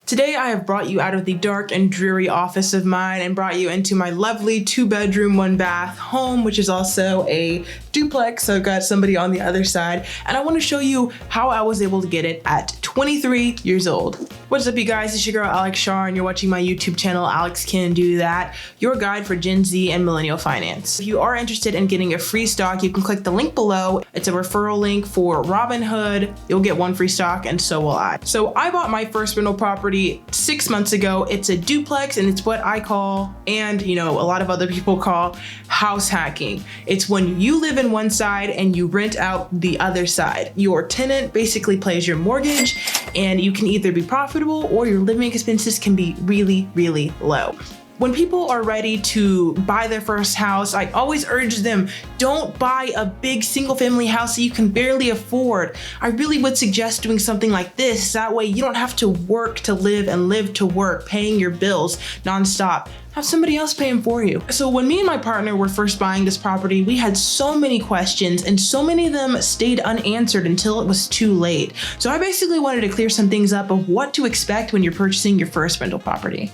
Today I have brought you out of the dark and dreary office of mine and brought you into my lovely 2-bedroom, 1-bath home, which is also a duplex, so I've got somebody on the other side, and I want to show you how I was able to get it at 23 years old. What's up, you guys? It's your girl Alex Shar, and you're watching my YouTube channel, Alex Can Do That, your guide for Gen Z and millennial finance. If you are interested in getting a free stock, you can click the link below. It's a referral link for Robinhood. You'll get 1 free stock, and so will I. So I bought my first rental property 6 months ago. It's a duplex, and it's what I call, and a lot of other people call, house hacking. It's when you live in one side and you rent out the other side. Your tenant basically pays your mortgage, and you can either be profitable or your living expenses can be really, really low. When people are ready to buy their first house, I always urge them, don't buy a big single family house that you can barely afford. I really would suggest doing something like this. That way you don't have to work to live and live to work, paying your bills nonstop. Have somebody else paying for you. So when me and my partner were first buying this property, we had so many questions and so many of them stayed unanswered until it was too late. So I basically wanted to clear some things up of what to expect when you're purchasing your first rental property.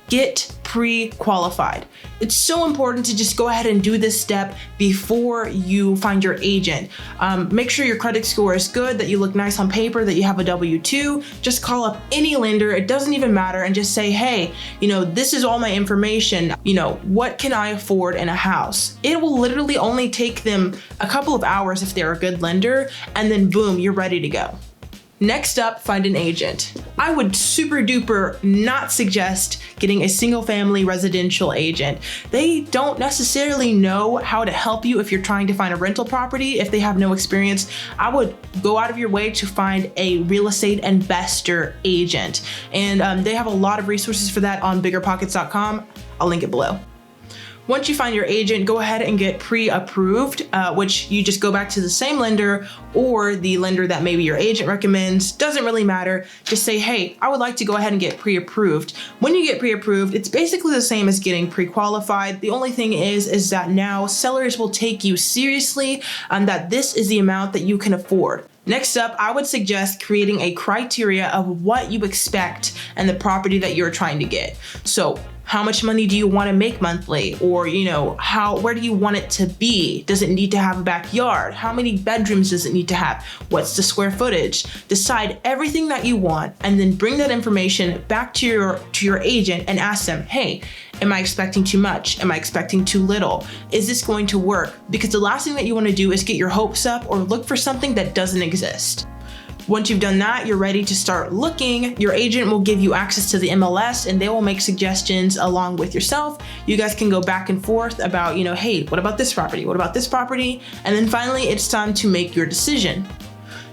Get pre-qualified. It's so important to just go ahead and do this step before you find your agent. Make sure your credit score is good, that you look nice on paper, that you have a W-2. Just call up any lender, it doesn't even matter, and just say, hey, this is all my information. What can I afford in a house? It will literally only take them a couple of hours if they're a good lender, and then boom, you're ready to go. Next up, find an agent. I would super duper not suggest getting a single family residential agent. They don't necessarily know how to help you if you're trying to find a rental property. If they have no experience, I would go out of your way to find a real estate investor agent. And they have a lot of resources for that on biggerpockets.com. I'll link it below. Once you find your agent, go ahead and get pre-approved, which you just go back to the same lender or the lender that maybe your agent recommends. Doesn't really matter. Just say, hey, I would like to go ahead and get pre-approved. When you get pre-approved, it's basically the same as getting pre-qualified. The only thing is that now sellers will take you seriously and that this is the amount that you can afford. Next up, I would suggest creating a criteria of what you expect and the property that you're trying to get. So how much money do you want to make monthly? Or, where do you want it to be? Does it need to have a backyard? How many bedrooms does it need to have? What's the square footage? Decide everything that you want and then bring that information back to your agent and ask them, hey, am I expecting too much? Am I expecting too little? Is this going to work? Because the last thing that you want to do is get your hopes up or look for something that doesn't exist. Once you've done that, you're ready to start looking. Your agent will give you access to the MLS and they will make suggestions along with yourself. You guys can go back and forth about, hey, what about this property? What about this property? And then finally, it's time to make your decision.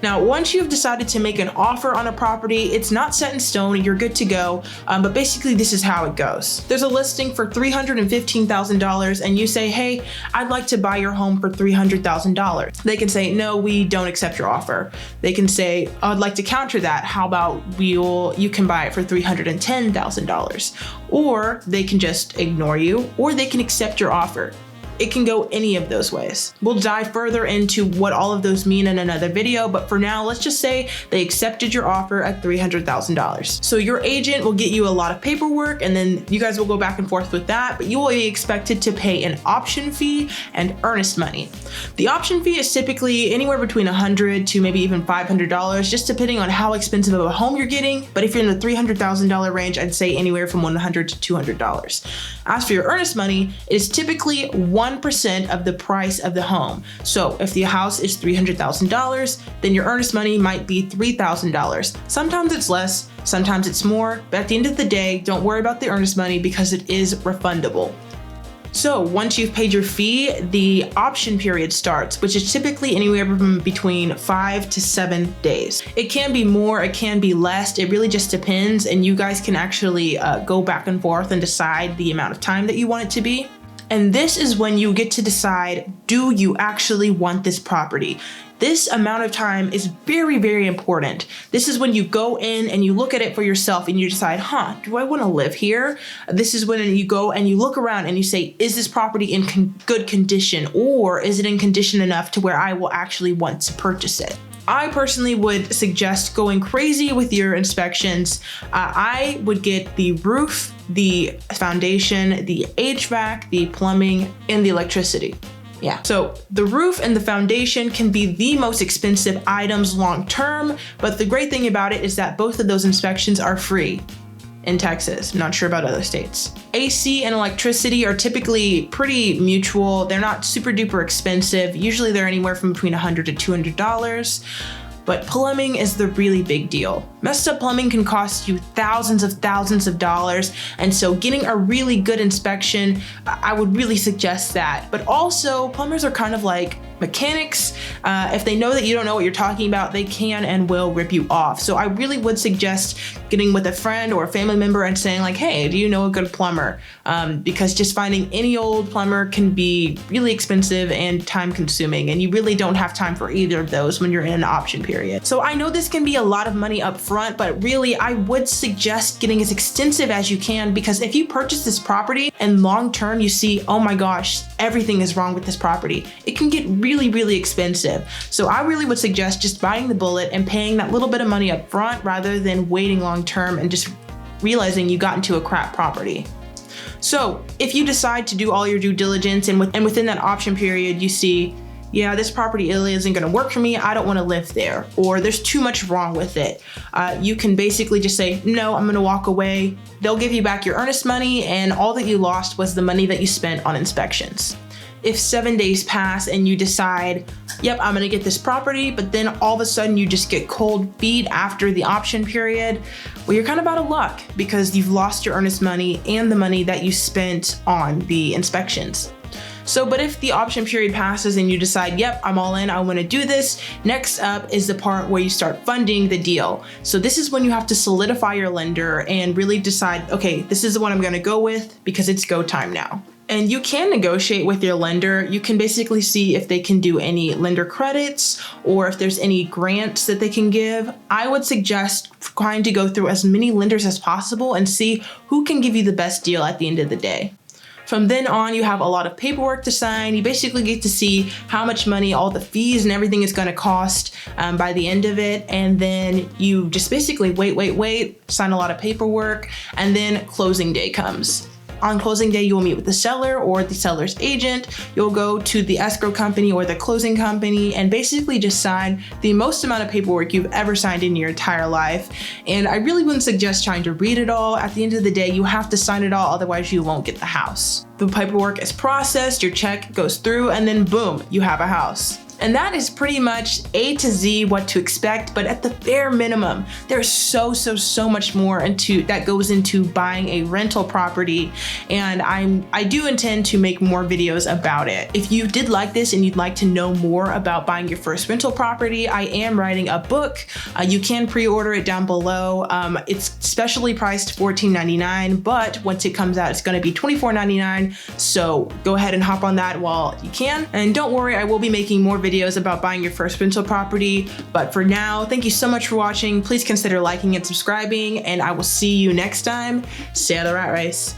Now, once you've decided to make an offer on a property, it's not set in stone, you're good to go, but basically this is how it goes. There's a listing for $315,000 and you say, hey, I'd like to buy your home for $300,000. They can say, no, we don't accept your offer. They can say, I'd like to counter that. How about you can buy it for $310,000? Or they can just ignore you, or they can accept your offer. It can go any of those ways. We'll dive further into what all of those mean in another video, but for now, let's just say they accepted your offer at $300,000. So your agent will get you a lot of paperwork and then you guys will go back and forth with that, but you will be expected to pay an option fee and earnest money. The option fee is typically anywhere between $100 to maybe even $500, just depending on how expensive of a home you're getting. But if you're in the $300,000 range, I'd say anywhere from $100 to $200. As for your earnest money, it is typically 1% of the price of the home. So if the house is $300,000, then your earnest money might be $3,000. Sometimes it's less, sometimes it's more, but at the end of the day, don't worry about the earnest money because it is refundable. So once you've paid your fee, the option period starts, which is typically anywhere from between 5 to 7 days. It can be more, it can be less. It really just depends. And you guys can actually go back and forth and decide the amount of time that you want it to be. And this is when you get to decide, do you actually want this property? This amount of time is very, very important. This is when you go in and you look at it for yourself and you decide, do I want to live here? This is when you go and you look around and you say, is this property in good condition, or is it in condition enough to where I will actually want to purchase it? I personally would suggest going crazy with your inspections. I would get the roof, the foundation, the HVAC, the plumbing, and the electricity. Yeah. So the roof and the foundation can be the most expensive items long term, but the great thing about it is that both of those inspections are free in Texas. I'm not sure about other states. AC and electricity are typically pretty mutual. They're not super duper expensive. Usually they're anywhere from between $100 to $200. But plumbing is the really big deal. Messed up plumbing can cost you thousands of dollars. And so getting a really good inspection, I would really suggest that. But also plumbers are kind of like mechanics. If they know that you don't know what you're talking about, they can and will rip you off. So I really would suggest getting with a friend or a family member and saying like, hey, do you know a good plumber? Because just finding any old plumber can be really expensive and time consuming. And you really don't have time for either of those when you're in an option period. So I know this can be a lot of money up front, but really I would suggest getting as extensive as you can, because if you purchase this property and long term you see, oh my gosh, everything is wrong with this property, it can get really expensive. So I really would suggest just biting the bullet and paying that little bit of money up front rather than waiting long term and just realizing you got into a crap property. So if you decide to do all your due diligence and within that option period you see, yeah, this property isn't going to work for me, I don't want to live there, or there's too much wrong with it, you can basically just say, no, I'm going to walk away. They'll give you back your earnest money, and all that you lost was the money that you spent on inspections. If 7 days pass and you decide, yep, I'm gonna get this property, but then all of a sudden you just get cold feet after the option period, well, you're kind of out of luck because you've lost your earnest money and the money that you spent on the inspections. So, but if the option period passes and you decide, yep, I'm all in, I wanna do this, next up is the part where you start funding the deal. So this is when you have to solidify your lender and really decide, okay, this is the one I'm gonna go with because it's go time now. And you can negotiate with your lender. You can basically see if they can do any lender credits or if there's any grants that they can give. I would suggest trying to go through as many lenders as possible and see who can give you the best deal at the end of the day. From then on, you have a lot of paperwork to sign. You basically get to see how much money, all the fees and everything is gonna cost by the end of it. And then you just basically wait, sign a lot of paperwork, and then closing day comes. On closing day, you will meet with the seller or the seller's agent. You'll go to the escrow company or the closing company and basically just sign the most amount of paperwork you've ever signed in your entire life. And I really wouldn't suggest trying to read it all. At the end of the day, you have to sign it all, otherwise you won't get the house. The paperwork is processed, your check goes through, and then boom, you have a house. And that is pretty much A to Z what to expect, but at the bare minimum, there's so much more that goes into buying a rental property, and I do intend to make more videos about it. If you did like this and you'd like to know more about buying your first rental property, I am writing a book. You can pre-order it down below. It's specially priced $14.99, but once it comes out, it's gonna be $24.99, so go ahead and hop on that while you can. And don't worry, I will be making more videos about buying your first rental property. But for now, thank you so much for watching. Please consider liking and subscribing, and I will see you next time. Stay out of the rat race.